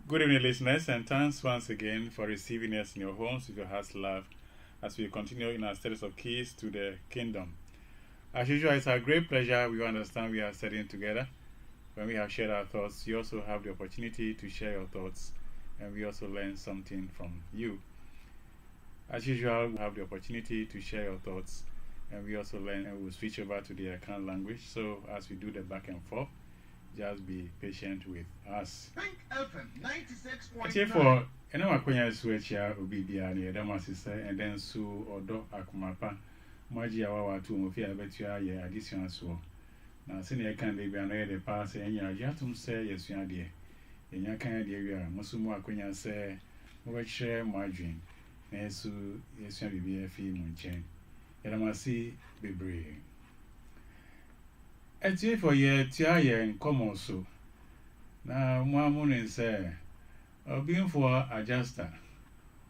Good evening, listeners, and thanks once again for receiving us in your homes with your heart's love as we continue in our studies of keys to the kingdom. As usual, it's our great pleasure. We understand we are studying together. When we have shared our thoughts, you also have the opportunity to share your thoughts, and we also learn something from you. As usual, we have the opportunity to share your thoughts, and we also learn, and we'll switch over to the account language. So, as we do the back and forth, just be patient with us. Think FM 96.9. Actually, for and I'm going to switch here, Obi Biani, Dama sister, and then Su Odo Akumapa, Maji Awa to Mofia Betua, yeah, additional so. Now, senior can be another pass, and Yatum say, yes, you are dear. In your kind of area, Musumu Akunya say, share margin, and so, yes, you be a fee munchain. Yamasi be brave. Actually, for ye, Tia and come also. Now, one morning say, being for adjuster,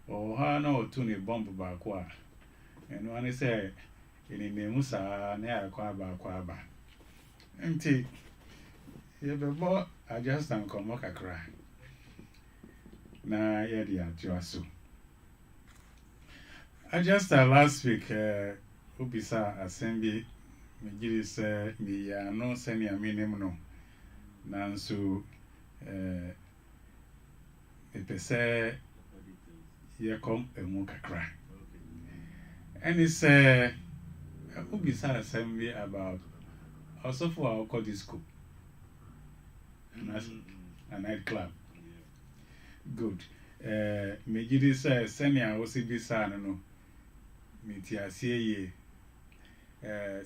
or Hano to ne bomb bakwa, and one say, in the Musa, near Quaba. And tea, you have a boy adjust and come mock a cry. Now, yeah, Joasu. Adjuster last week, Ubisa assembly. Me say me ya no send ya minimum no nanso pese ye kom emu kakra and it's ubisa assembly about also for our call disco a nightclub. Good. Me gidi say send ya osibisa no me ti asie ye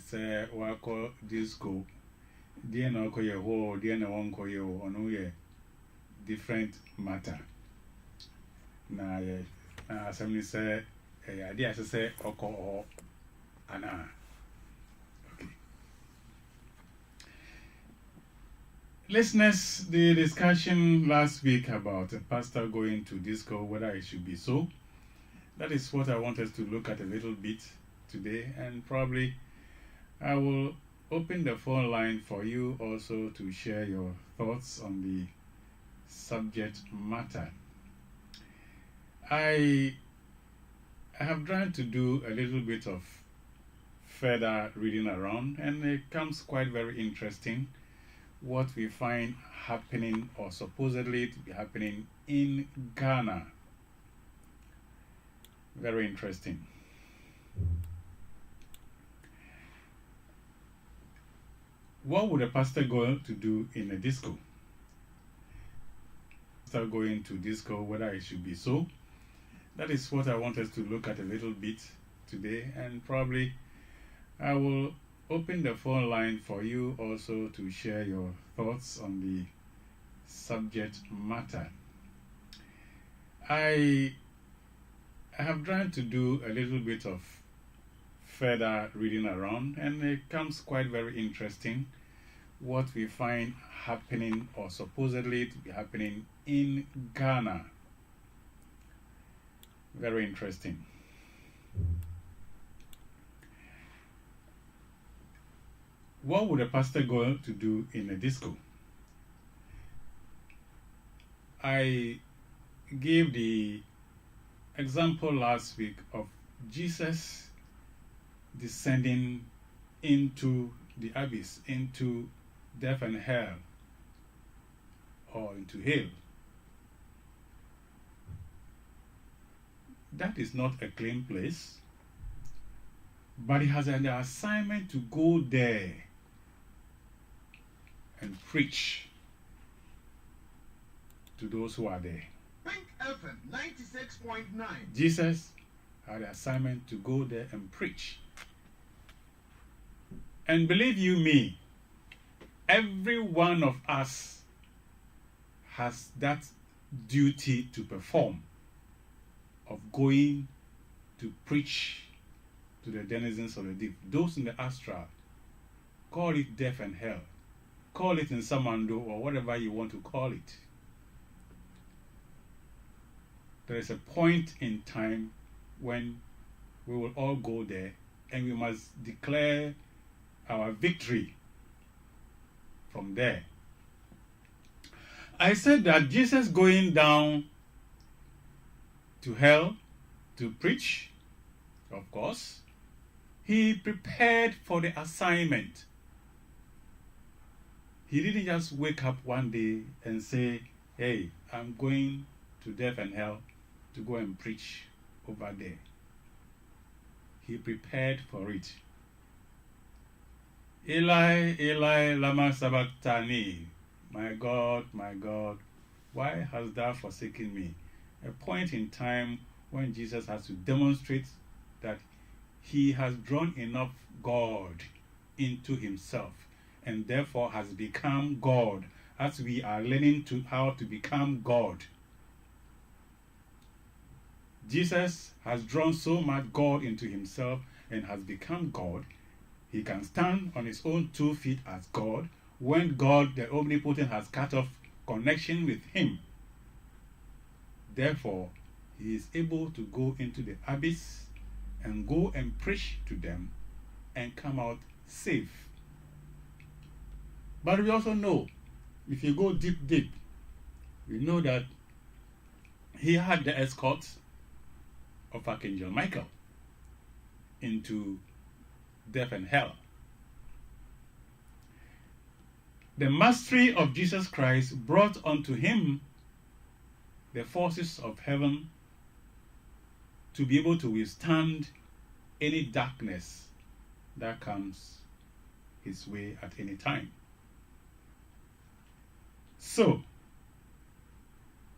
say wako disco dear no koye ho dear no one koye ho no ye different matter na assembly say idea say oko or ana. Okay, listeners, the discussion last week about a pastor going to disco, whether it should be so, that is what I want us to look at a little bit today, and probably I will open the phone line for you also to share your thoughts on the subject matter. I have tried to do a little bit of further reading around, and it comes quite very interesting what we find happening or supposedly to be happening in Ghana. Very interesting. What would a pastor go to do in a disco? Start going to disco, whether it should be so. That is what I want us to look at a little bit today, and probably I will open the phone line for you also to share your thoughts on the subject matter. I have tried to do a little bit of further reading around, and it comes quite very interesting what we find happening or supposedly to be happening in Ghana. Very interesting. What would a pastor go to do in a disco? I gave the example last week of Jesus descending into the abyss, into death and hell, or into hell. That is not a clean place, but he has an assignment to go there and preach to those who are there. Think FM 96.9. Jesus had an assignment to go there and preach. And believe you me, every one of us has that duty to perform of going to preach to the denizens of the deep, those in the astral. Call it death and hell, call it in Samando, or whatever you want to call it. There is a point in time when we will all go there, and we must declare our victory from there. I said that Jesus going down to hell to preach, of course, he prepared for the assignment. He didn't just wake up one day and say, hey, I'm going to death and hell to go and preach over there. He prepared for it. Eli, Eli, lama sabachthani. My God, why hast thou forsaken me? A point in time when Jesus has to demonstrate that he has drawn enough God into himself and therefore has become God, as we are learning how to become God. Jesus has drawn so much God into himself and has become God. He can stand on his own 2 feet as God when God, the omnipotent, has cut off connection with him. Therefore, he is able to go into the abyss and go and preach to them and come out safe. But we also know, if you go deep, we know that he had the escort of Archangel Michael into death and hell. The mastery of Jesus Christ brought unto him the forces of heaven to be able to withstand any darkness that comes his way at any time. So,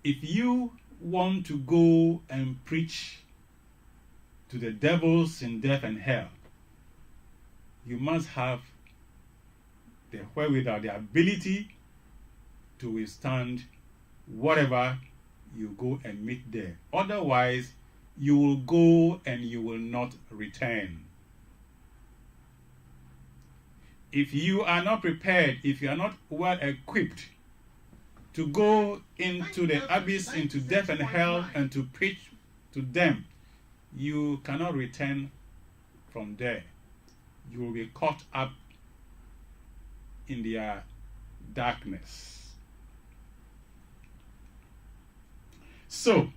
if you want to go and preach to the devils in death and hell, you must have the wherewithal, the ability to withstand whatever you go and meet there. Otherwise, you will go and you will not return. If you are not prepared, if you are not well equipped to go into the abyss, into death and hell, and to preach to them, you cannot return from there. You will be caught up in their darkness. So,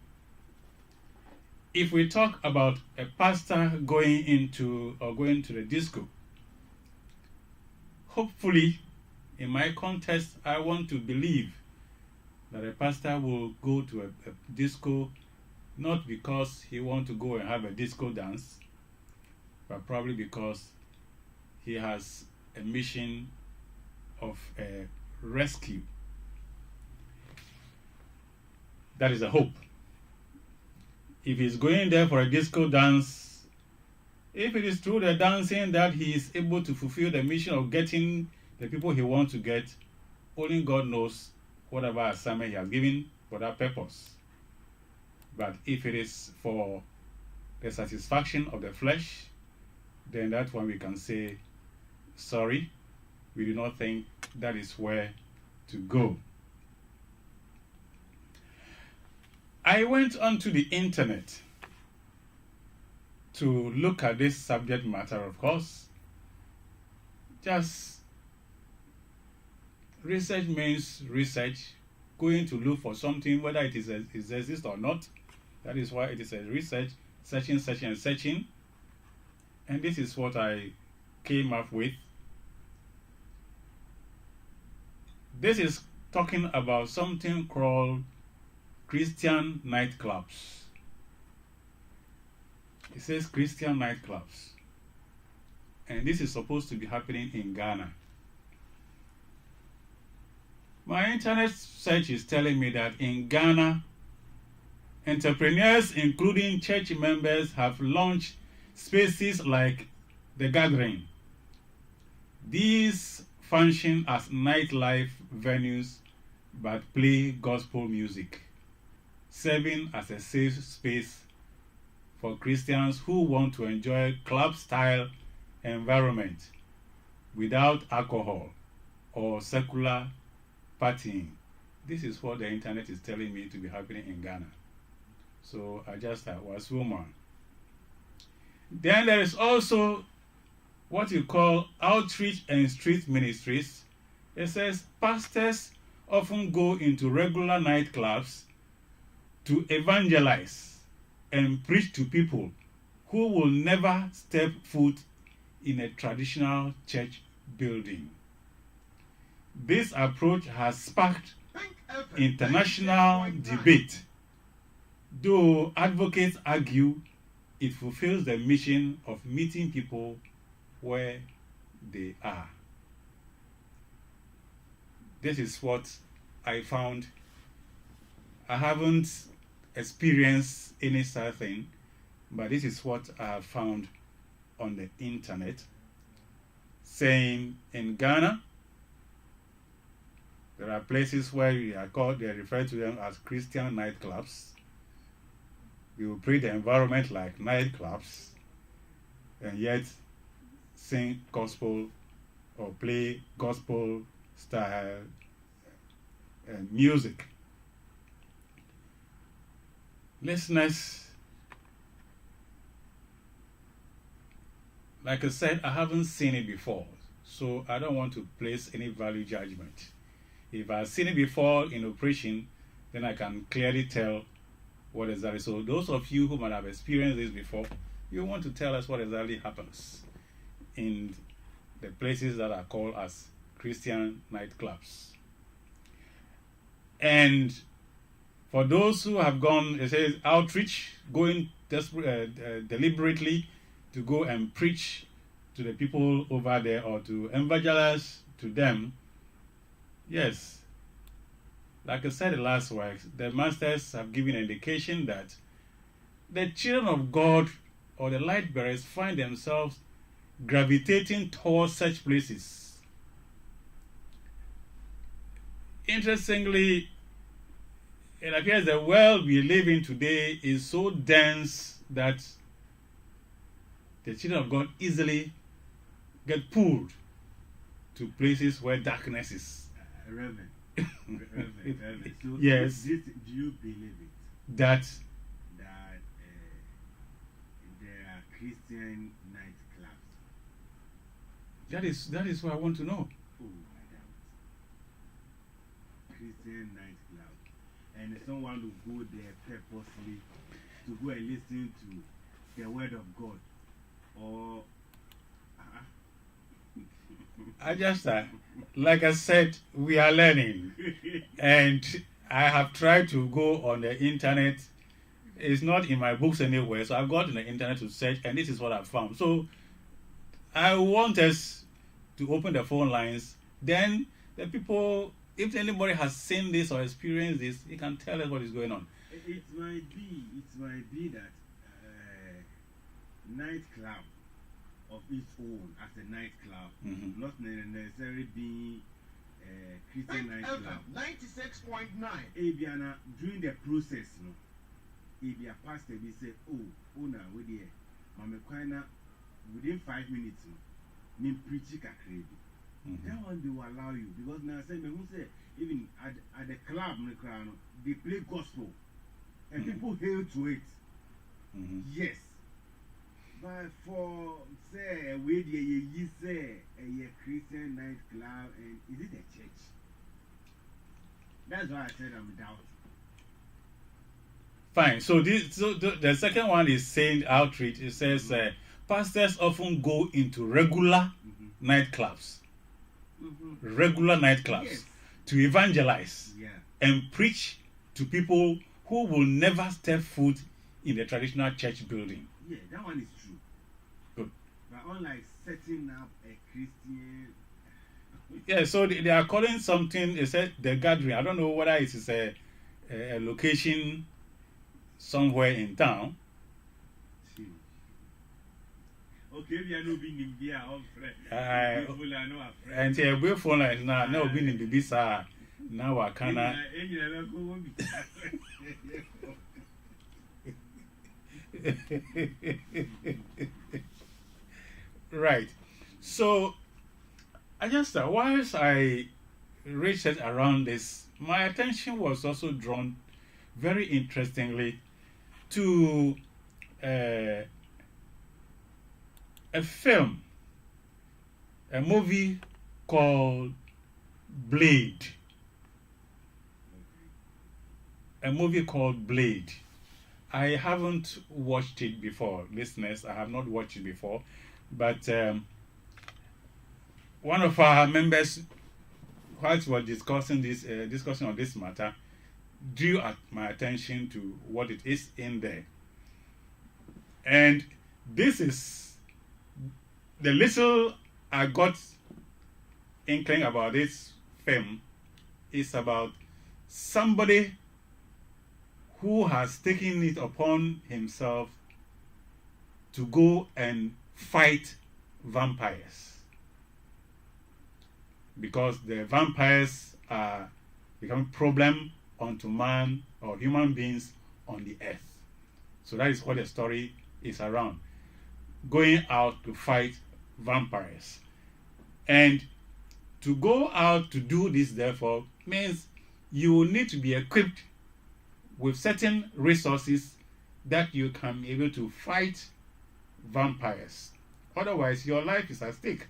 if we talk about a pastor going to the disco, hopefully, in my context, I want to believe that a pastor will go to a disco not because he wants to go and have a disco dance, but probably because he has a mission of a rescue. That is a hope. If he's going there for a disco dance, if it is through the dancing that he is able to fulfill the mission of getting the people he wants to get, only God knows whatever assignment he has given for that purpose. But if it is for the satisfaction of the flesh, then that's when we can say, sorry, we do not think that is where to go. I went onto the internet to look at this subject matter, of course. Just research means research, going to look for something, whether it exists or not. That is why it is a research, searching. And this is what I came up with. This is talking about something called Christian nightclubs. It says Christian nightclubs. And this is supposed to be happening in Ghana. My internet search is telling me that in Ghana, entrepreneurs, including church members, have launched spaces like The Gathering. These function as nightlife venues but play gospel music, serving as a safe space for Christians who want to enjoy club-style environment without alcohol or secular partying. This is what the internet is telling me to be happening in Ghana. So I just was woman. Then there is also what you call outreach and street ministries. It says pastors often go into regular nightclubs to evangelize and preach to people who will never step foot in a traditional church building. This approach has sparked international debate, though advocates argue it fulfills the mission of meeting people where they are. This is what I found. I haven't experienced any such thing, but this is what I have found on the internet, saying in Ghana, there are places where they refer to them as Christian nightclubs. We will treat the environment like nightclubs and yet sing gospel or play gospel style music. Listeners, like I said, I haven't seen it before, so I don't want to place any value judgment. If I've seen it before in operation, then I can clearly tell what exactly. So those of you who might have experienced this before, you want to tell us what exactly happens in the places that are called as Christian nightclubs. And for those who have gone, it says outreach, going deliberately to go and preach to the people over there or to evangelize to them. Yes, like I said in the last week, the masters have given an indication that the children of God or the light bearers find themselves gravitating towards such places. Interestingly, it appears the world we live in today is so dense that the children of God easily get pulled to places where darkness is. Reverend. So yes. Do you believe it? That there are Christian nightclubs. That is what I want to know. Oh, I doubt. Christian nightclub, and someone will go there purposely to go and listen to the word of God, or I just, like I said, we are learning. And I have tried to go on the internet. It's not in my books anywhere, so I've gone to the internet to search, and this is what I've found. So I want us to open the phone lines. Then the people, if anybody has seen this or experienced this, he can tell us what is going on. It might be that nightclub of its own as a nightclub, not necessarily being Christian nightclub. 96.9. Abiana, during the process, no, Abia pastor we say, oh, na we there, Mama Kwana, within 5 minutes, no, me preach a crazy. That one they will allow you because now say me who say even at the club, they play gospel and people hail to it. Yes. But for say where you say a Christian nightclub, and is it a church? That's why I said I'm doubting. Fine. So the second one is saying outreach. It says pastors often go into regular nightclubs, regular nightclubs to evangelize and preach to people who will never step foot in the traditional church building. Yeah, that one is true. Good. But unlike setting up a Christian. Yeah, so they are calling something, they said the gathering. I don't know whether it is a location somewhere in town. Okay, we are not being in beer, and say, we're for like now, no being in the visa. Now I cannot. Right. So I just whilst I researched around this, my attention was also drawn very interestingly to a film, a movie called Blade. a movie called Blade. I haven't watched it before, listeners. I have not watched it before, but one of our members, whilst we were discussing on this matter, drew my attention to what it is in there, and this is the little I got inkling about this film is about somebody who has taken it upon himself to go and fight vampires, because the vampires are becoming a problem onto man or human beings on the earth. So that is what the story is around, going out to fight vampires. And to go out to do this, therefore, means you will need to be equipped with certain resources that you can be able to fight vampires. Otherwise, your life is at stake.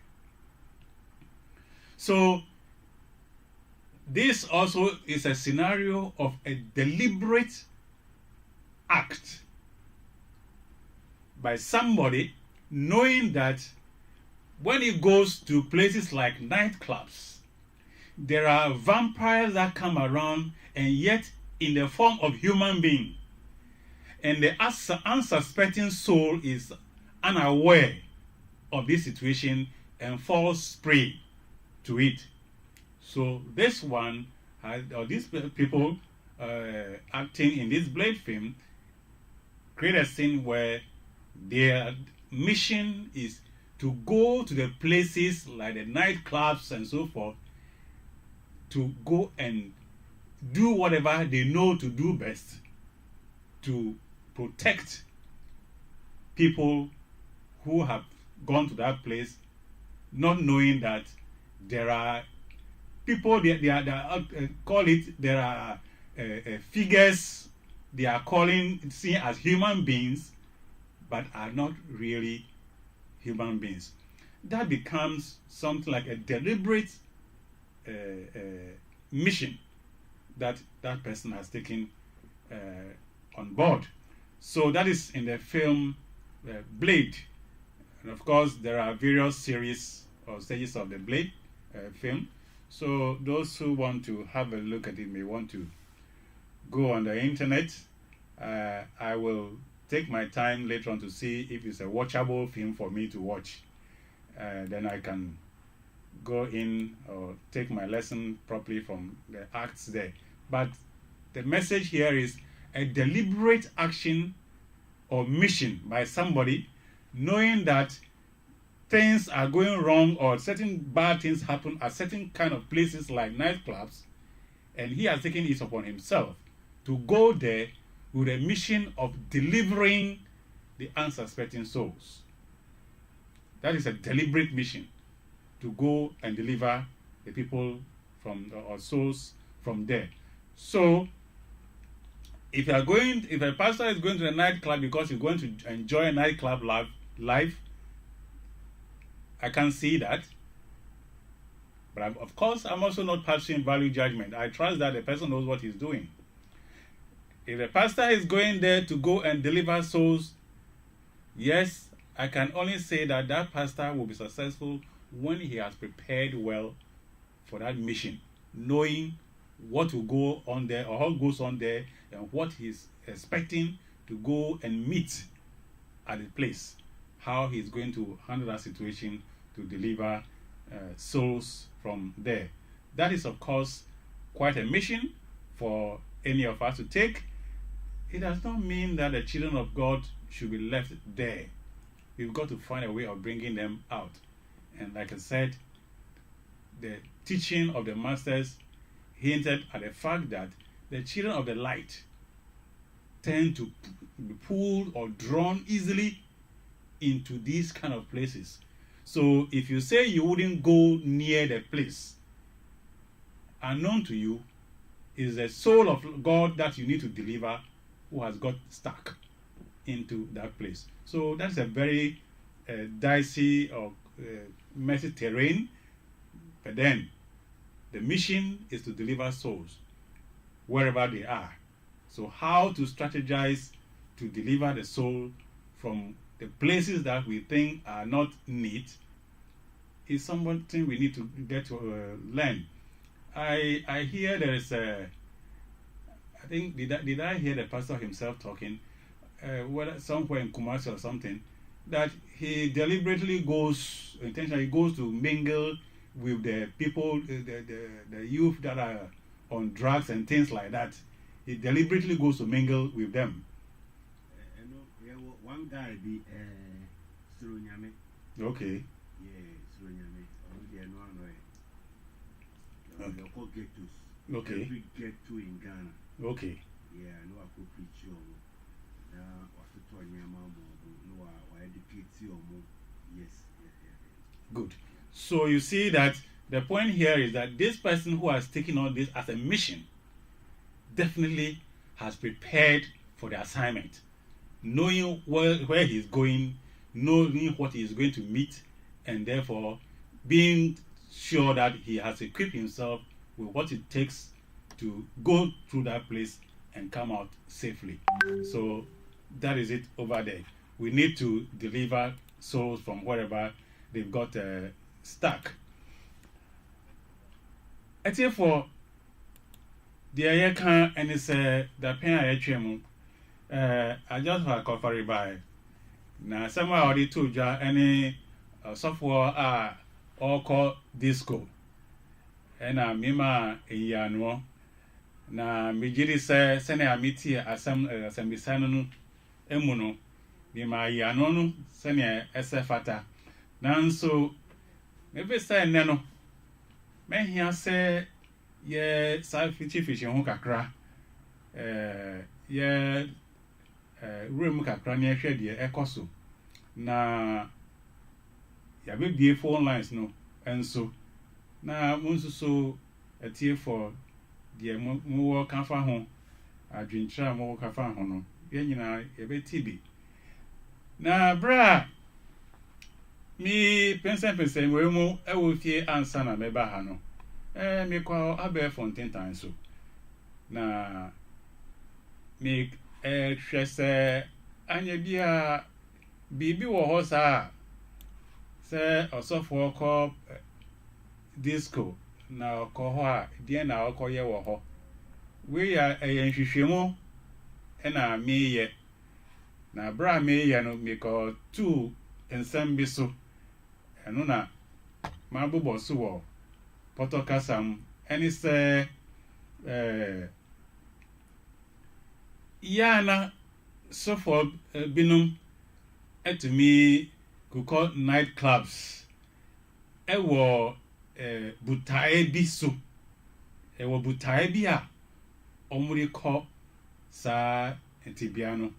So, this also is a scenario of a deliberate act by somebody knowing that when he goes to places like nightclubs, there are vampires that come around, and yet in the form of human being. And the unsuspecting soul is unaware of this situation and falls prey to it. So this one, or these people acting in this Blade film, create a scene where their mission is to go to the places like the nightclubs and so forth, to go and do whatever they know to do best to protect people who have gone to that place, not knowing that there are people, there are figures they are seen as human beings, but are not really human beings. That becomes something like a deliberate mission that person has taken on board. So that is in the film Blade. And of course, there are various series or stages of the Blade film. So those who want to have a look at it may want to go on the internet. I will take my time later on to see if it's a watchable film for me to watch. Then I can go in or take my lesson properly from the acts there. But the message here is a deliberate action or mission by somebody knowing that things are going wrong or certain bad things happen at certain kind of places like nightclubs, and he has taken it upon himself to go there with a mission of delivering the unsuspecting souls. That is a deliberate mission, to go and deliver the people from or souls from there. So if a pastor is going to a nightclub because he's going to enjoy a nightclub life, I can see that. But of course, I'm also not passing value judgment. I trust that the person knows what he's doing. If the pastor is going there to go and deliver souls, yes, I can only say that that pastor will be successful when he has prepared well for that mission, knowing what will go on there or how goes on there and what he's expecting to go and meet at the place, how he's going to handle that situation to deliver souls from there. That is, of course, quite a mission for any of us to take. It does not mean that the children of God should be left there. We've got to find a way of bringing them out. And like I said, the teaching of the masters hinted at the fact that the children of the light tend to be pulled or drawn easily into these kind of places. So if you say you wouldn't go near the place, unknown to you is the soul of God that you need to deliver who has got stuck into that place. So that's a very dicey or messy terrain. But then the mission is to deliver souls wherever they are. So how to strategize to deliver the soul from the places that we think are not neat is something we need to get to learn. I hear there is a, I think, did I hear the pastor himself talking, whether somewhere in Kumasi or something, that he deliberately intentionally goes to mingle with the people, the youth that are on drugs and things like that. He deliberately goes to mingle with them. One guy be Surunyame. Okay. Yeah, Surunyame. Okay. Every ghetto in Ghana. Okay. Yeah, I know I could preach you. Now, what to no, I educate you. Yes. Good. So you see that the point here is that this person who has taken on this as a mission definitely has prepared for the assignment, knowing where he's going, knowing what he is going to meet, and therefore being sure that he has equipped himself with what it takes to go through that place and come out safely. So that is it over there. We need to deliver souls from wherever they've got stuck. I think for the Ayaka and it's the pen I just have a coffee by. Now, someone already told you any software all called disco. And Mima Yano. Na Mijiri say, Sene Amiti, Assembly Sanonu, Emuno, Mima Yanonu, Sene Esefata. Nanso, maybe say Nano. Men here say, ye, side fishing hookakra. Ye, room kakra near shed ye ecoso. Na ya be phone lines no, and so. Na munsu so a tear for the more kafa home. I drink try more kafa hono. Yenina a bit tibi. Na bra me pensen we mo e wo fie ansa na me ba ha no. Me kwa abe fonten tan so. Na me hwe se anya bia bibi wo ho sa se osofo ko disco na ko a die na okoye wo ho we ya nhwehwemu na me ye na bra me ye no me ko two ensem bi so eno na ma bobo so wo potokasam eni se yana so for binum etumi could call night clubs ewo butae bi so ewo butae bi a omuri ko sa entibia no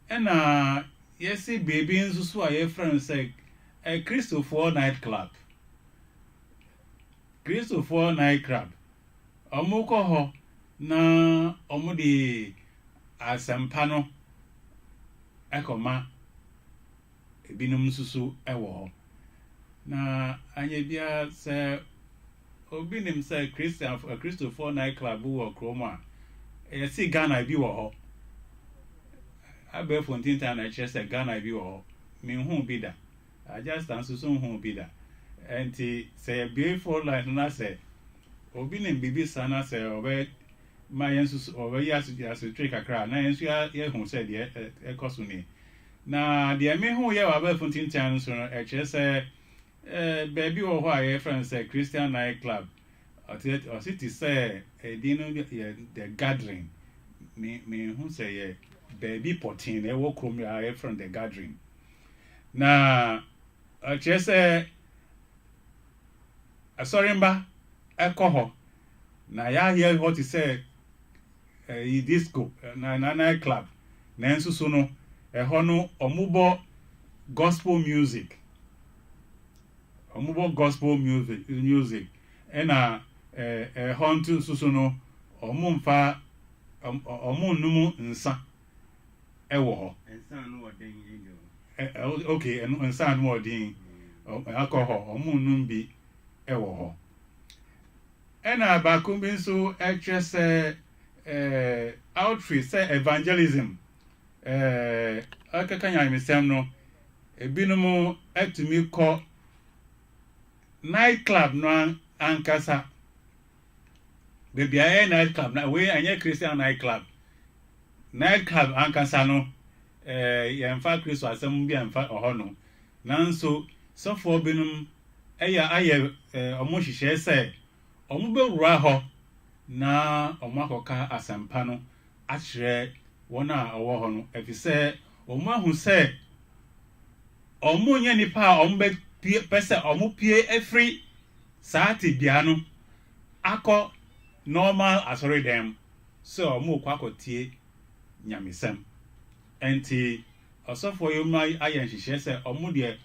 ena yesi baby nso so a ye friend say Christopher night club omuko ho na omudi asempa no ekoma ebinum nso ewo ho na anya bia say obi nim say Christopher night club wo kroma yesi Ghana bi wo ho abe fontin tan na chese Ghana bi wo ho me hu bi da I just answer so hu bi da enti say beautiful life na say obi nim bibi sana say obe ma yensu obe yasu trick akra na yensu ya hu say de ekoso ni na de me hu ye wa abe fontin tan so no chese baby wo ho a friend say Christian night club or city say dino the gathering me who say baby 14 wo krom ya from the gathering na chese asorimba ekoho na ya hear what he say disco na night club na ensusu no ho no omubo gospel music music ena hontu susu no omumfa omunum nsa ewo ho Ensa no odin okay nsa no odin alcohol omunum bi ewo ho ena ba kumbi nso etwese outreach say evangelism akaka nyamesem no ebinom atumi kɔ night club no ankasa baby aye night club na we anye Christian night club ankasa no yɛmfa Kristo asɛm bi amfa ɔhɔ no nanso sɔfo binum ayɛ ɔmo hyehyɛ sɛ ɔmo bɛwura hɔ na ɔmo akɔka asɛmpa no akyerɛ wɔn a ɔwɔ hɔ no efisɛ ɔmo ahu sɛ ɔmo nyɛ nipa a ɔmo pɛ sɛ ɔmo pie efiri saa tibia no akɔ normal asɔre dɛm sɛ ɔmo kɔ akɔtie nyamesɛm enti ɔsɔfo yi mu ayɛ nhyehyɛ sɛ ɔmo deɛ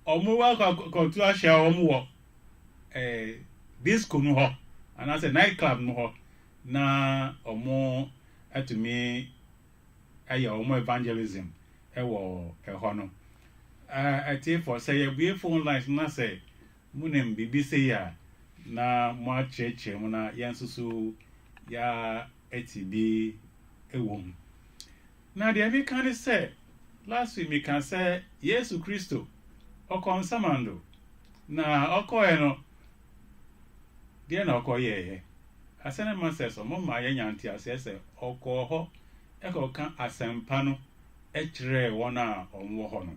ɔmo wa kɔtu ahyɛ ɔmo wɔ disco no hɔ anaasɛ night club no hɔ na ɔmo atumi ayɛ ɔmo evangelism ɛwɔ ɛhɔ no atiefo sɛ yɛbue phone lines na sɛ mo nem bibi sɛ ya na mo akyerɛkyerɛ mu na yɛn nso so ya eti bi ɛwɔ mu na deɛ bi ka ne sɛ last week mi ka sɛ Yesu Kristo ɔkɔ nsamando na ɔkɔɛ no deɛ na ɔkɔyɛɛ asɛne ma sɛ sɛ mo ma yɛ nyante asɛ sɛ ɔkɔɔ hɔ ɛkɔka asɛmpa no ɛkyerɛ wɔn a ɔmo hɔ no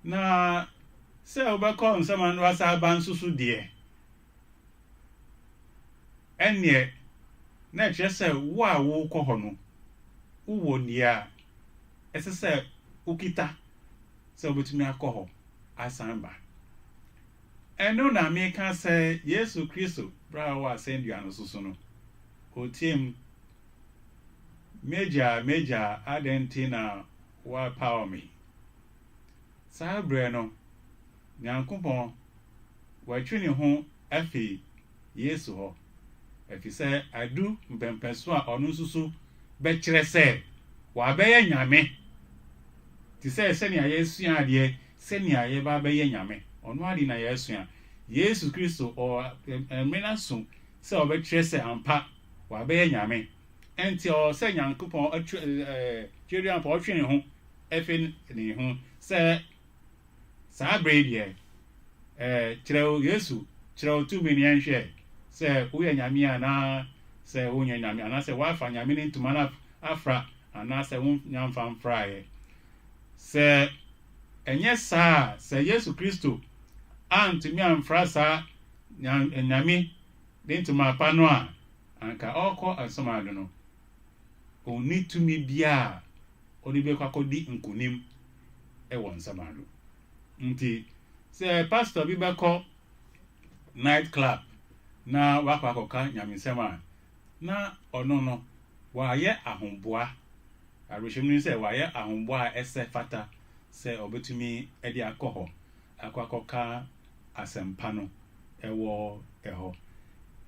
na sɛ ɔbɛkɔ nsamando asa aba nso so deɛ ɛneɛ na ɛkyerɛ sɛ wo a wokɔ hɔ no wowɔ nia ɛsɛ sɛ wokita sɛ wobɛtumi akɔ hɔ asan ba ɛno na meka sɛ Yesu Kristo bra wɔ asɛndua no so no otiem meja adɛnti na wa power me saa brɛ no Nyankopɔn watwi ne ho afi Yesu hɔ afi sɛ adu mpɛmpɛso a ɔno nso so bɛkyerɛ sɛ wabɛyɛ nyame ti sɛ sɛnea yɛsua adeɛ sɛnea yɛba bɛyɛ nyame ɔno ade na yɛsua Yesu Kristo ɛmena so sɛ ɔbɛkyerɛ sɛ ampa wabɛyɛ nyame ɛnti sɛ Nyankopɔn twɛdu ampa ɔtwe ne ho ɛfi ne ho sɛ saa bere deɛ kyerɛw Yesu kyerɛw tumi ne yɛnhwɛ sɛ woyɛ nyame anaa sɛ wonyɛ nyame anaasɛ wafa nyame ne ntoma no afra anaasɛ wonyamfa mfraeɛ sɛ ɛnyɛ saa sɛ Yesu Kristo antumi amfra saa nyame ne ntoma pa no a anka ɔkɔ asomado no onni tumi bia ɔde bɛkɔ akɔdi nkonim ɛwɔ nsamado nti sɛ pastor bi bɛkɔ night club na wakɔ akɔka nyamesɛm a na ɔno no wayɛ ahomboa arehwɛm ni sɛ wayɛ ahomboa a ɛsɛ fata sɛ ɔbɛtumi ɛde akɔ hɔ akɔka asɛmpa no ɛwɔ ɛhɔ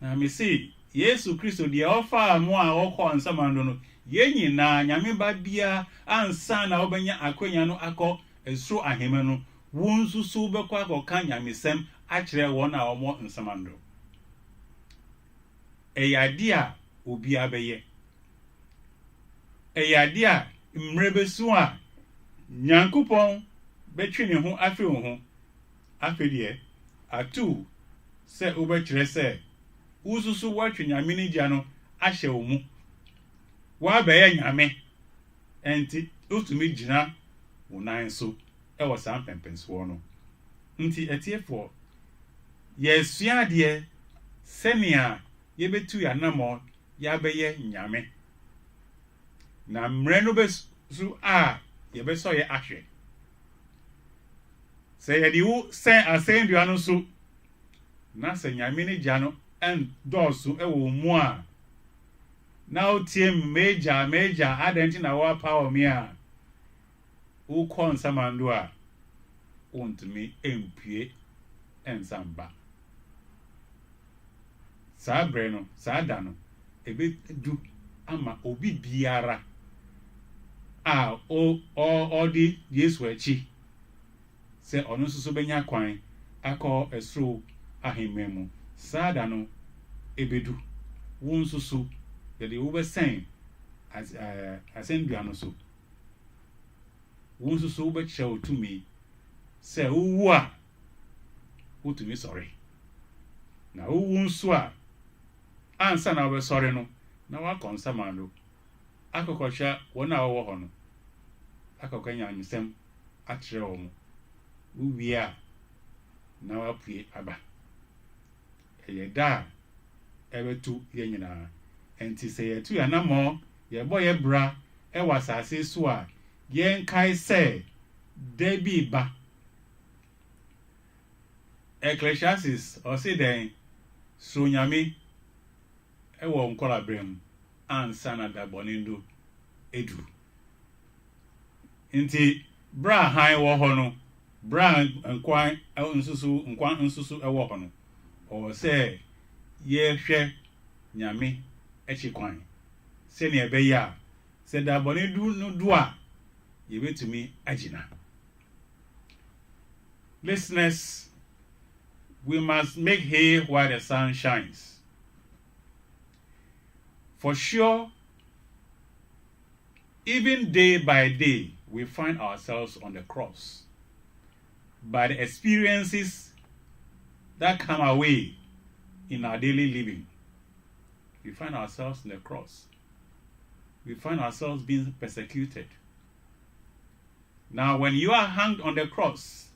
na mesi Yesu Kristo deɛ ɔfaa mo a ɔkɔ nsamando no yɛn nyinaa nyame ba bia ansa na ɔbɛnya akonya no akɔ esuro ahema no wo nso so bɛkɔ akɔka nyamesɛm akyerɛ wɔn a wɔn nsamando ɛyɛ ade a obi abɛyɛ ɛyɛ ade a mmerɛ bɛsu a Nyankopɔn bɛtwe ne ho afi wo ho afi deɛ atu sɛ wobɛkyerɛ sɛ wosusu watwe nyame ne gya no ahyɛ wo mu wabɛyɛ nyame ɛnti wotumi gyina wo nan so ɛwɔ saa mpɛmpɛnsoɔ no nti atiefoɔ yɛsua adeɛ sɛnea yɛbɛtu yɛanamɔ yɛabɛyɛ nyame na mmerɛ no bɛsu a yɛbɛsɔ yɛ ahwɛ sɛ yɛde wo sɛn asɛndua no so na sɛ nyame ne gya no ɛndɔɔso ɛwɔ mu a na wotie meja adɛnti na wɔapa wɔ me a wokɔ nsamando a wontumi empue ɛnsamba saa brɛ no saa da no ɛbɛdu ama obi biara a ɔde Yesu akyi sɛ ɔno nso so bɛnya kwan akɔ ɛsoro ahemman mu saa da no ɛbɛdu wo nso so the over saying as Enduano so. Won't so but show to me, say, oh, who to me sorry. Now, who won't swear? Answer now, sorry, no. Now I come some man. I could call 1 hour on. I could can you stem at your home. We are now I pray Abba. A da ever 2 yenina, and to say 2 and no more, your boy a bra, e was I say swa, yen kai say, they be ba. Ecclesiastes or say then, so yami, e won't call a brim, and sana da bonindo, edu. Inti, bra high war hono, bra and quine, unsusu, and quan unsusu a wahono, or say, ye she, nyami, echiquine. Say near beya, said da bonindo no dua, ye wait to me, agina. Listeners, we must make hay while the sun shines. For sure, even day by day, we find ourselves on the cross. By the experiences that come our way in our daily living, we find ourselves on the cross. We find ourselves being persecuted. Now, when you are hanged on the cross,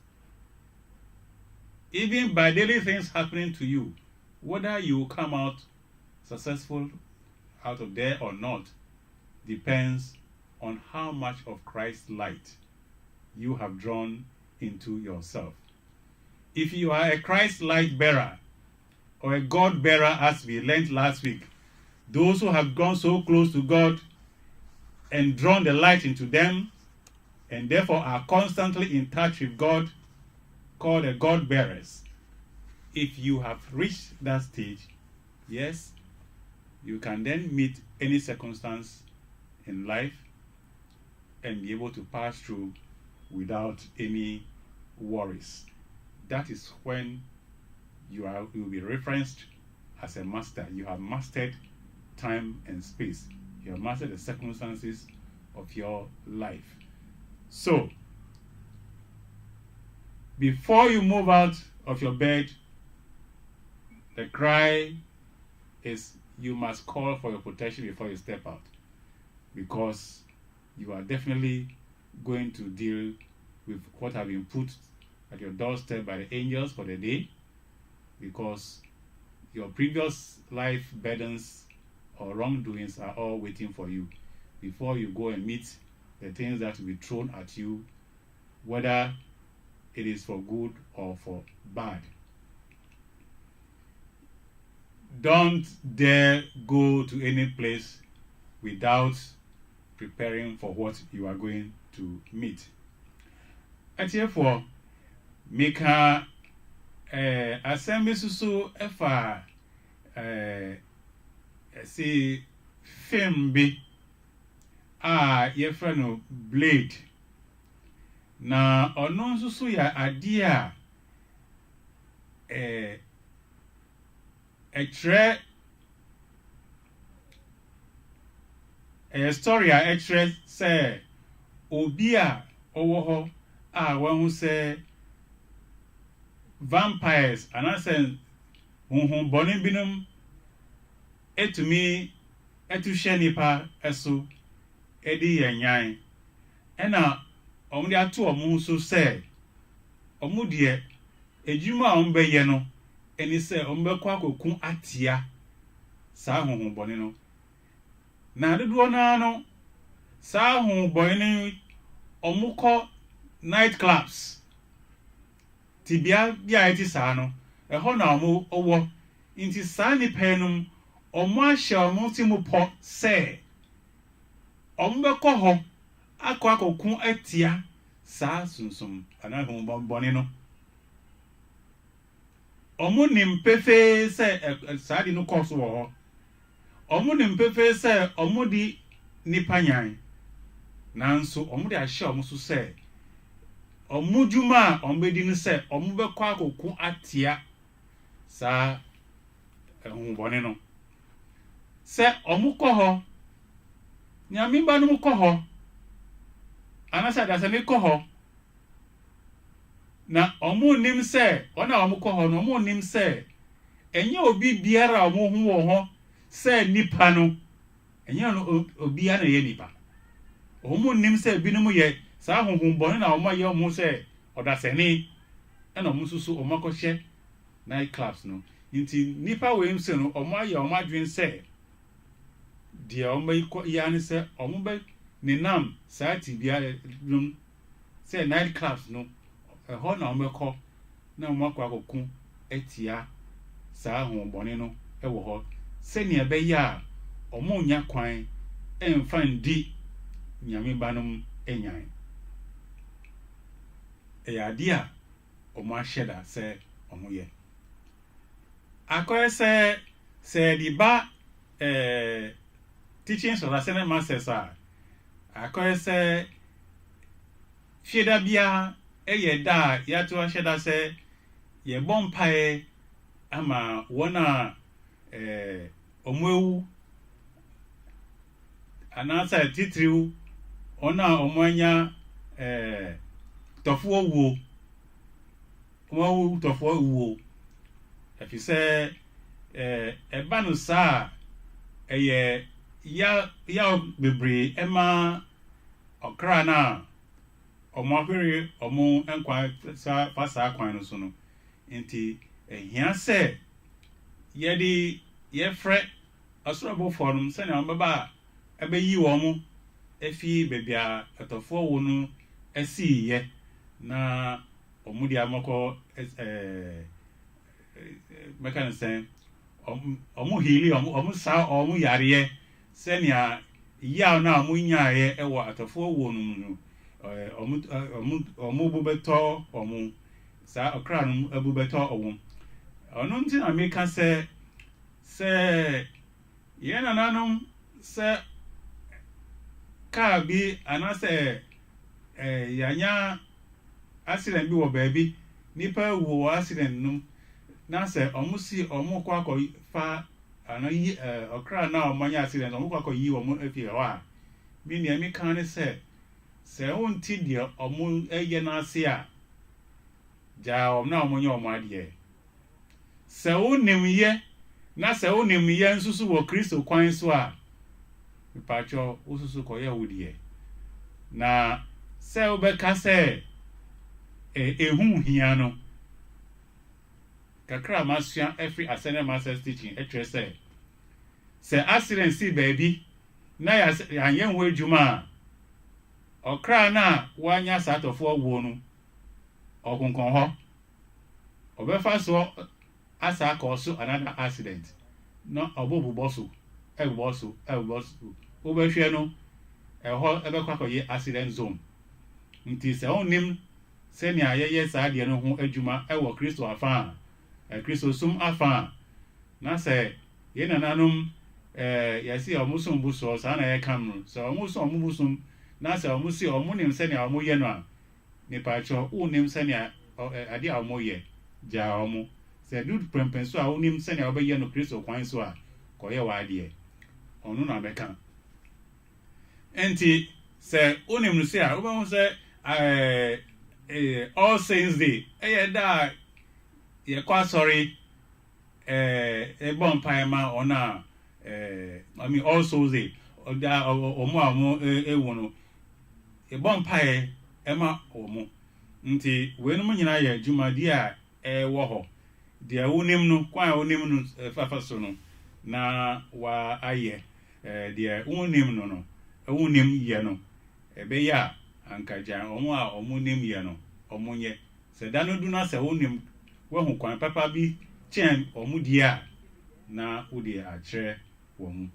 even by daily things happening to you, whether you come out successful out of there or not, depends on how much of Christ's light you have drawn into yourself. If you are a Christ light bearer or a God bearer, as we learned last week, those who have gone so close to God and drawn the light into them and therefore are constantly in touch with God, called the God bearers. If you have reached that stage, yes, you can then meet any circumstance in life and be able to pass through without any worries. That is when you will be referenced as a master. You have mastered time and space. You have mastered the circumstances of your life. So, before you move out of your bed, the cry is you must call for your protection before you step out, because you are definitely going to deal with what have been put at your doorstep by the angels for the day, because your previous life burdens or wrongdoings are all waiting for you before you go and meet the things that will be thrown at you, whether it is for good or for bad. Don't dare go to any place without preparing for what you are going to meet. And therefore, make a assembly so efa see film be your friend Blade. Na ono nso so ya ade a etre story a etre say obi a owo ho a wahu say vampires anasen honhom bone binum etumi etuhye nipa eso edi yanyan ena omudi ato omu so say omudie ejuma a ombeye no eni say ombekọ akoku atia sa honhom bone no na dodo na no sa honhom bone ni omukọ night clubs tibia bia eti sa no eho na omu owo inti sa ni penum omu ahye omu ti mu po say ombekọ ho akoku atia sa sunsum ana honhom bone no omu nim pefe say sa di no course wo ho omu nim pefe say omu di nipa nyan nanso omu di ahye omu so say omu djuma ombedi ni say omu bekọ akoku atia sa honhom bone no se omuko ho nyame ba no ko ho anasa da se ne ko ho na omu nim se ona omuko ho no omu nim se enye obi biara omu hu wo ho se nipa no enye no obi ana ye nipa omu nim se binum ye sa honhom bone na omu ye omu se odaseni ena omu susu omu akɔhye night clubs no nti nipa we nse no omu aye omu adwen se dia omu ya ne se omu be ninam sa ti bia dum se night clubs no ho na omu kɔ na omu akɔkɔ etia sa honhom bone no ewo ho se ne be ya omu nya kwan emfa ndi nyame banom enyan ade a omu ahyeda se omu ye akoye se di ba teachings of ascended masters akoye se fieda bia eye da ya to ahyeda se ye bompae ama wona omu ewu anasa titriu ona omanya tofo wo tofo wo afise eba no sa eye ya bebre ema okra na omo ahwere omo enkwa sa fasa kwan no so no nti ehia se ye fre asorabo forum se na mbaba ebe yi wo mo efi bebia atofo wo no esi ye na omudi amako mekanse omu hili omu sa omu yare senia ya na omu nyaaye ewo atofo wo no omu bubeto omu sa okra no abubeto owu onu nti na meka se ye na nanom se ka bi anase yanya accident bi wo baabi nipa wo accident no na se omusi omukọ akọ fa anayi okra na omanya accident omukọ akọ yi omu efi ho a bi ne mi kan ne se wonti de omu eye na ase a ja omna omunya omu ade se wonim ye na se wonim ye nsusu wo Kristo kwan so a pacho ususu koye wudie na se obeka se ehu hia no kakra masua every ascended master's teaching etwe se accident si baby na ya anye ho adwuma okra na wanya satofo wo no okonkon ho obefa so asa ka oso another accident no obobuboso ebuboso obehwe no eho ebekwa koye accident zone nti se onim se ne ayeye sa de no ho adwuma ewo Kristo afa Kristo sum afa na se ye nananum yesi omusum buso sa na ye kam no se omusum omubusum na se omusi omunim se ne omoye no a ne pacho unim se ne ade a omoye ja omu se dud prempenso a unim se ne obeye no Kristo kwan so a koye wa ade onu na meka enti se unim no se a obahu se all saints day da ye kwa sorry bonfire ma ona I mean all souls day oda omo ewu no bonfire ema omo nti we no nyina ye jumadi a wo ho de wonim no kwa wonim no fafa so no na wa aye de wonim no no wonim ye no ebe ya ankaja omo a omo nim ye no omo nye se da no du na se wonim wahu kwan papa bi chen omo di a na udi a kire wo mu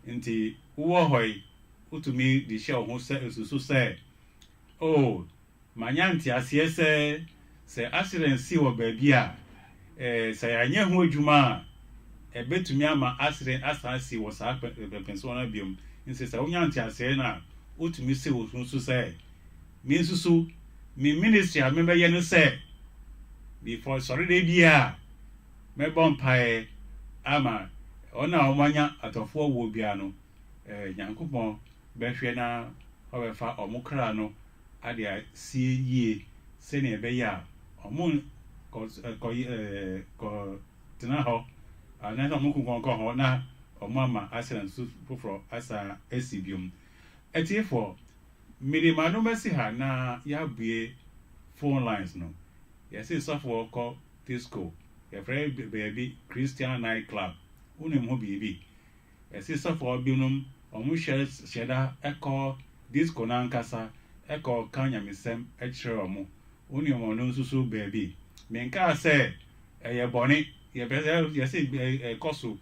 nti wo hoi utumi di she ho se esusu se oh manyanti ase se accident si wo ba bi a se yanye ho adwuma ebetumi ama accident asansi wo sa penso na biom nse se onyanti ase na utumi se wo sunsu se mi nsusu mi ministry a me be ye no se before sorry dey bia me bompai ama Ona omanya atofo wo bia no Nyankopon behwe na obefa omukra no ade sie yie se ne be ya omun ko tena ho ana so muku konko ho na omama asem su foforo asa asibium etiefo mirima no mesi ha na ya bue phone lines no yes so for call disco your friend baby Christian night club unim ho bibi yes so for binum omu sheda echo disco na nkasa echo kanya misem echre omu unim ono susu baby menka say eye boni ye be yes koso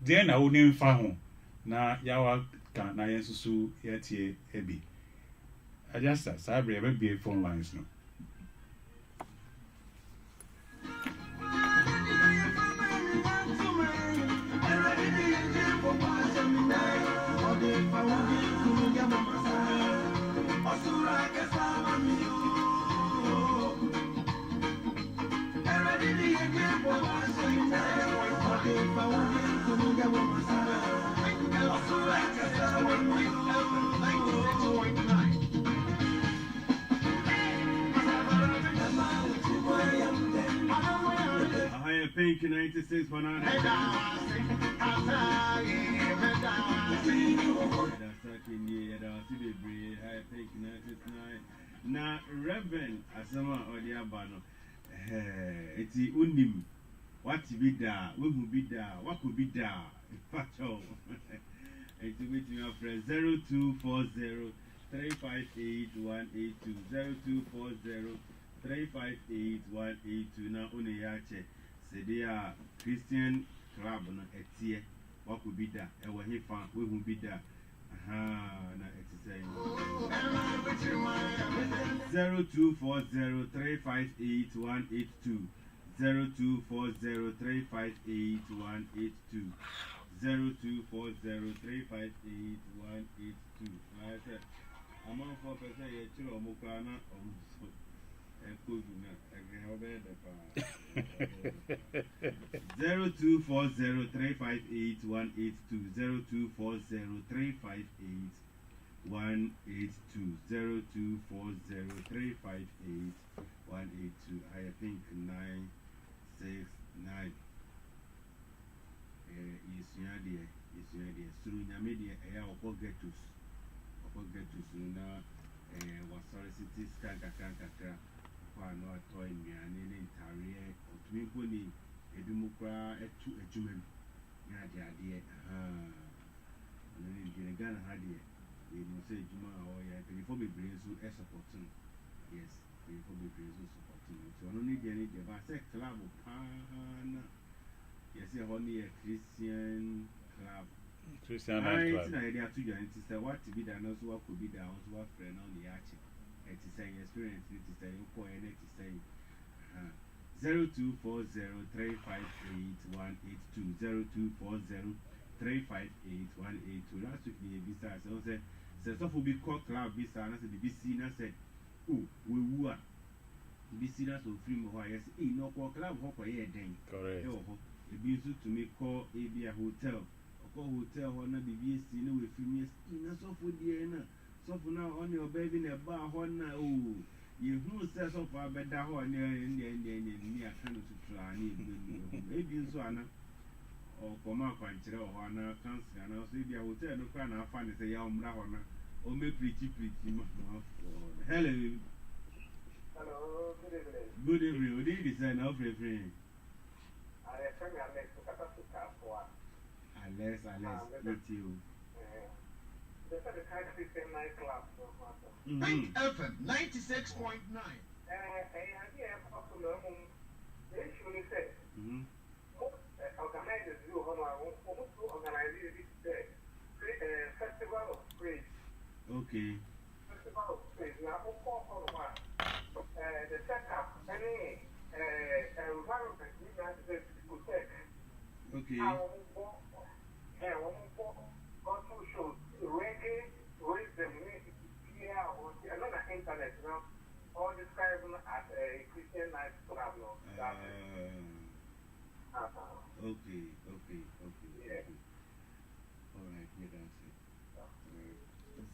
de na unim fa ho na yawa ka na yensusu yetie ebi adjust sabre be phone lines no. Pink 96 for now. Na Reverend Asama Odiabano. It's unim. What be da? We will be da. What could be da? Facho. It's with your friend 0240 358 182 0240 358 182. Now, only yache. They are Christian club no etie what could be that e we fa we who be that na exercise 0240358182 0240358182 0240358182 I said among 4% ye chiro omukana omso e ko guna e gbe obe de pa 0240358182 0240358182 0240358182 I think 969 is yade through nyamede e ya okogetus na wasori city scan kakra kwa no toy miane ne ntare otumi koni edumukra etu ejumen ya de ade ne de Ghana ha de e no say ejuma o ya before be bring so supporting yes before be bring so supporting so no need any de ba say club pana yes e ho ne Christian club Christian night club na ide atu ya nti say what be that no so what could be that also what friend on the achi it is an experience it is a you call it is say 0240358182 last week the visa so say so for be call club visa na say the BC na say oh we wu a BC na so free mo yes e no call club ho kwa ye den correct e ho e bi so to me call a be a hotel hotel ho na BBC na we free yes na so for die na so for now on your baby na ba ho na oh you who says of our bed ho ni ni akano to try ni e bi so ana o koma kwanchire ho na cancer na so bi a hotel no kwa na afa ni say ya omra ho na o me pretty ma hello good evening what did you say now friend Alex with you the Christian night club. Pink FM 96.9. Organizers you organize this festival of praise. Okay. Festival of praise. Now, the setup, any environment we have to protect. Okay. Also shows reggae, wisdom, another internet, you know, all described as a Christian night club. Okay. Yeah.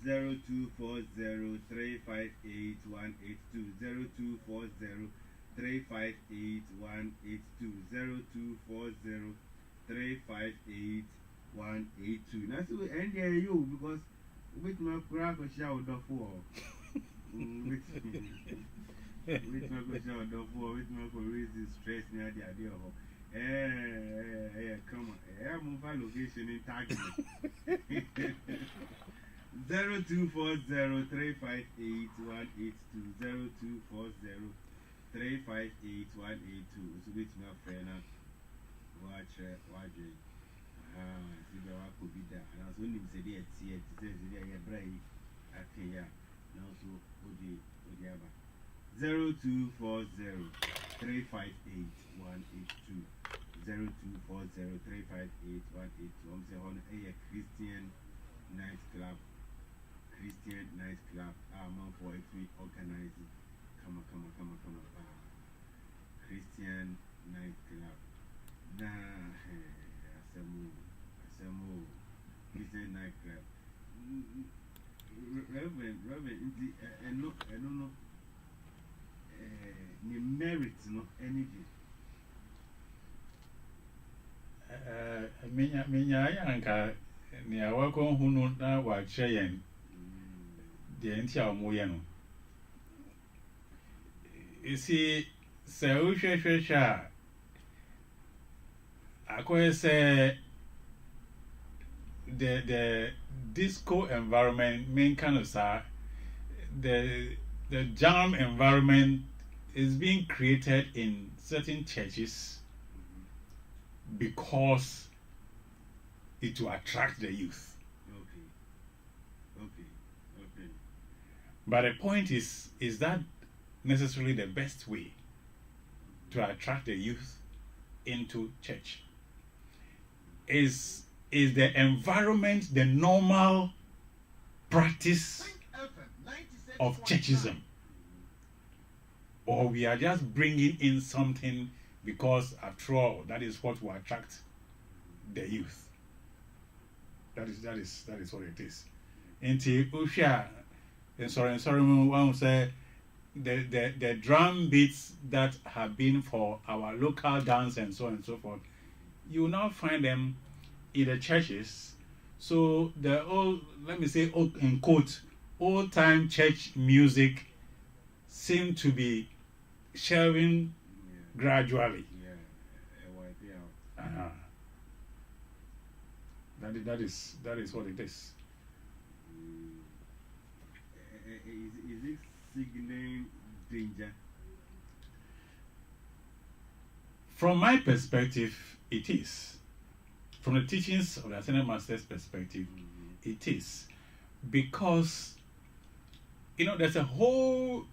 0240-358-182, 0240-358-182, 0240-358-182. That's what and there you because with my crack or shout the four. With my shout the four, with my raise stress near the idea of come on. Move our location in Target. 0240-358-182, 0240-358-182. So which my friend watch see the work could be there. And I was only said it says there brave at here. Now so Odiaba 0240-358-182, 0240-358-182. I'm saying on a Christian nightclub. I'm for if we organize it. Come on. Christian nightclub. Asemo. Christian nightclub. Reverend, I don't know. The merits, no energy. Anka ni awako hunu na wa cheyen de entia omoye no isi se uhwehwehwa akoye se the disco environment main kind of the jam environment is being created in certain churches because it will attract the youth. Okay. But the point is that necessarily the best way to attract the youth into church? Is the environment the normal practice of churchism? Or we are just bringing in something because after all that is what will attract the youth? That is what it is. Inti Usha and sorry one say the drum beats that have been for our local dance and so on and so forth, you will now find them in the churches. So the old, let me say in quote, old time church music seem to be shelving gradually. That is what it is. Is it signaling danger? From my perspective, it is. From the teachings of the Ascended Master's perspective, it is. Because, there's a whole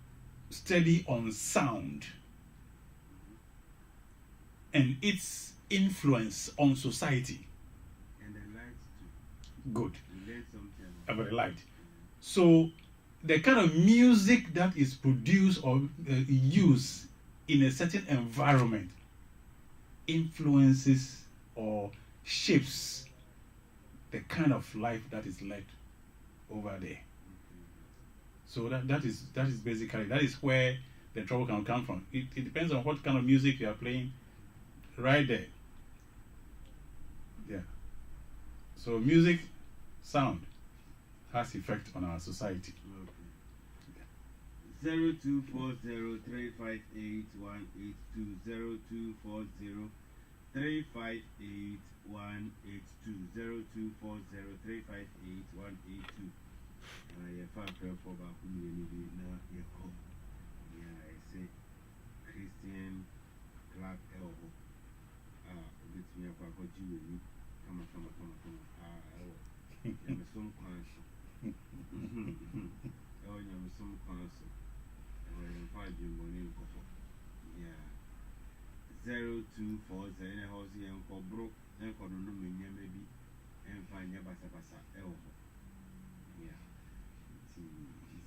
study on sound and its influence on society. And the light too. Good. We learned something About the light. So, the kind of music that is produced or used in a certain environment influences or shapes the kind of life that is led over there. So that is basically, that is where the trouble can come from. It depends on what kind of music you are playing right there. Yeah. So music, sound has effect on our society. 0240-358-182, 0240-358-182, your fan prayer for back who you need now. Yeah, I say Christian Club elbow. With me up what you need. Come on. I'm some council. Oh, you're some council. I'm 5 money. Yeah. 0240 and a house here and broke and for no maybe and find your basa elbow. Yeah.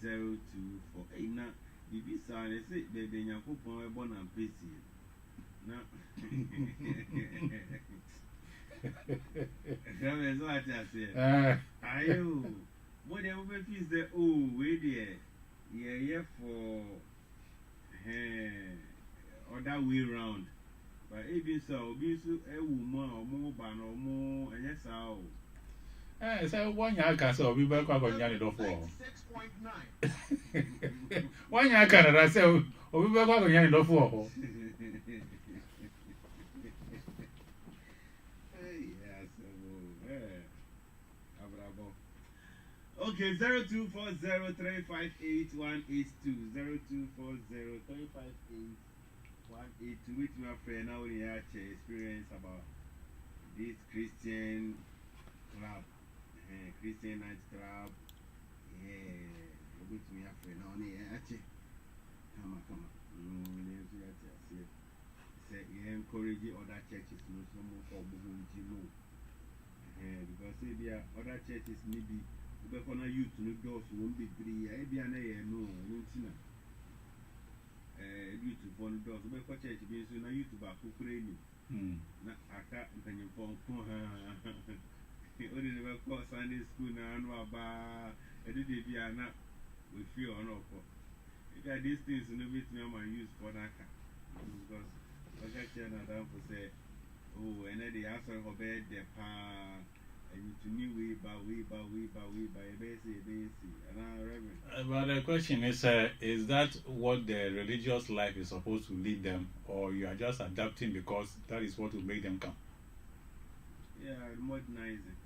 0248 now. If you saw it, say, baby, you're born and busy. No. That is what I said. Are you? What they will feel that, oh, wait there. Yeah, for other way round. But even so, be so a woman or more ban or more, and yes, how. So 1 year can say, we back on Yanni do for 1 year can I say, we back on Yanni do for. Okay, 0240358182 0240358182. Which my friend now we have experience about this Christian club, Christian night club. Yeah, which me have friend now we have come on. Say you encourage other churches no some for no. Because say there other churches maybe because na youth no girls won't be free. I be an no, youth for girls. Because church be so na youth back who crazy. Na aka mpanyin for only never call Sunday school na anu aba. Edu dey be ana we feel on up. Because these things no be me man use for naka. Because okay church na down for say oh and then the answer for bed the pa. And to me, way by. But the question is that what the religious life is supposed to lead them, or you are just adapting because that is what will make them come? Yeah, modernizing.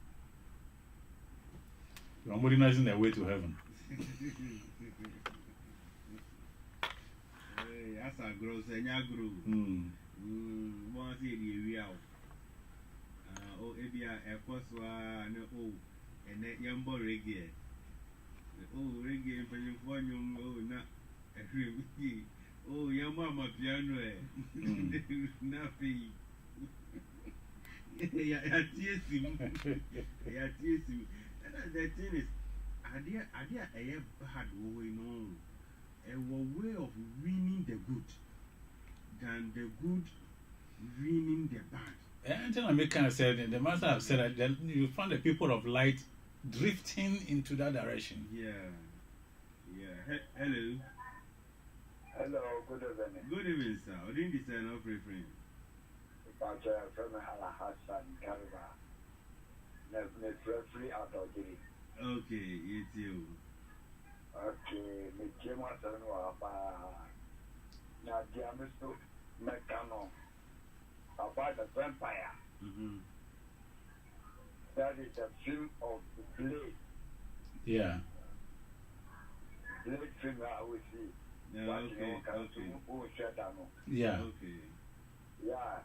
You are modernizing their way to heaven. Hey, that's a gross, and ya grow. Once a year. Oh, Ebia, a Coswa, no, oh, and that young boy reggae. Oh, reggae, for your phone, oh, not a dream. Oh, your mama piano, nothing. Yeah, I tease him. And the thing is, I did a bad way, no, a way of winning the good than the good winning the bad. Until American said, the master have said that you find the people of light drifting into that direction. Yeah. Hello. Hello, good evening. Good evening, sir. I didn't design of reference. Pastor from Hassan Karva. Free out of the. Okay, it's you. Okay, me came out and now, dear Mr. Mecano. About the vampire. That is the film of the Blade. Yeah. Blade film I will see. Yeah, okay. Yeah. Okay. Yeah.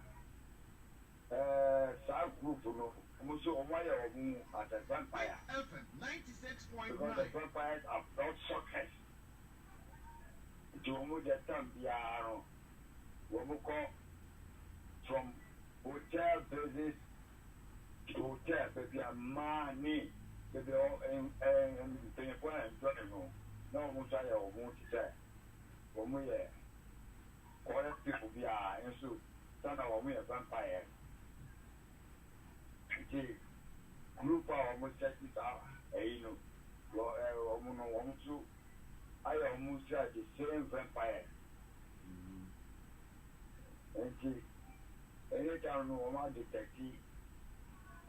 Some group, almost on my own as a vampire. 96.9. Because the vampires are not suckers. To move the time, from hotel business to hotel, baby, money, baby, and no, Musaya or Montisa. When we are correct people, we are, and so, son of me a vampire. Group of almost set it out, you know, I almost said the same vampire. And see. Anytime no one detective,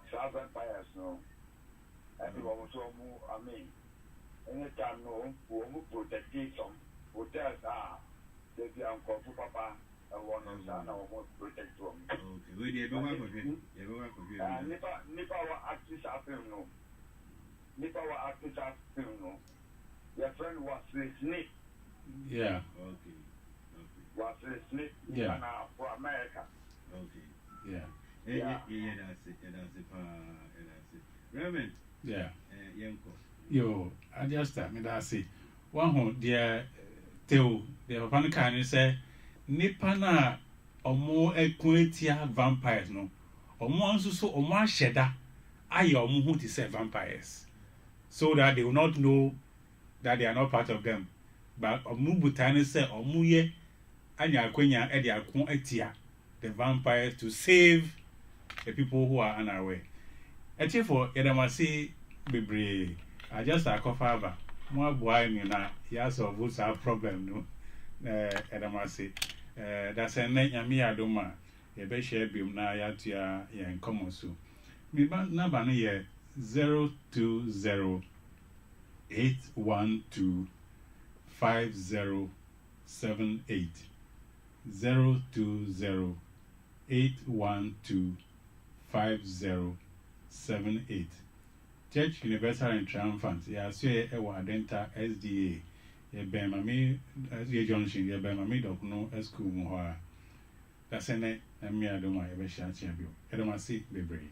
vampires no. And you almost I mean, anytime no one protective some hotels are, they be uncle papa and one of them almost protect them. Okay, we did go for him. Nipa wa artist film no. Nipa wa artist film no. Your friend was Snake. Yeah. Okay. Was Snake. Yeah. For America. Okay. Yeah. Yeah, that's it. Reverend. Yeah. Yanko. Yo, I just mean that say one who dear Theo, the Papa can say nipa na omo ekwetia vampires no. Omo nso so omo asheda aye omo hu to say vampires. So that they will not know that they are not part of them. But omo butane say omo ye anya akwenya e de akon atia the vampires to save the people who are unaware. For Yadamasi Bibre, I just a cover. More boy, you know, yes, or what's our problem, no? Edamasi. That's a name, Yamia Doma. A be share beam na ya to ya in common so. Me ban number here 020 812 5078 020 812 5078 Church Universal and Triumphant. Ya say e wa denta SDA. Ye ben mami SDA Junction ye ben mami dok no school mu ho a. That's ene me adoma ye be sha chia bio. Edoma si bebre.